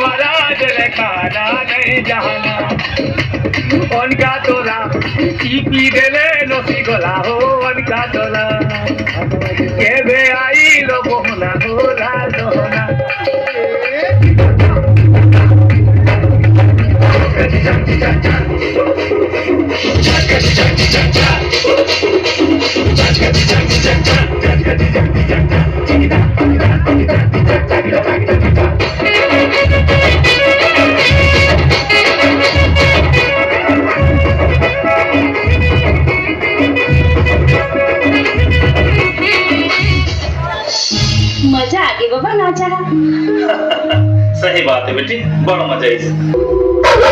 महाराज खाना नहीं जाना उनका तोला पी देले नसी गोला हो उनका तोला के बे आई लो बोना होला दोना मजा आ गई बाबा नाचा। सही बात है बेटी, बड़ा मजा आई।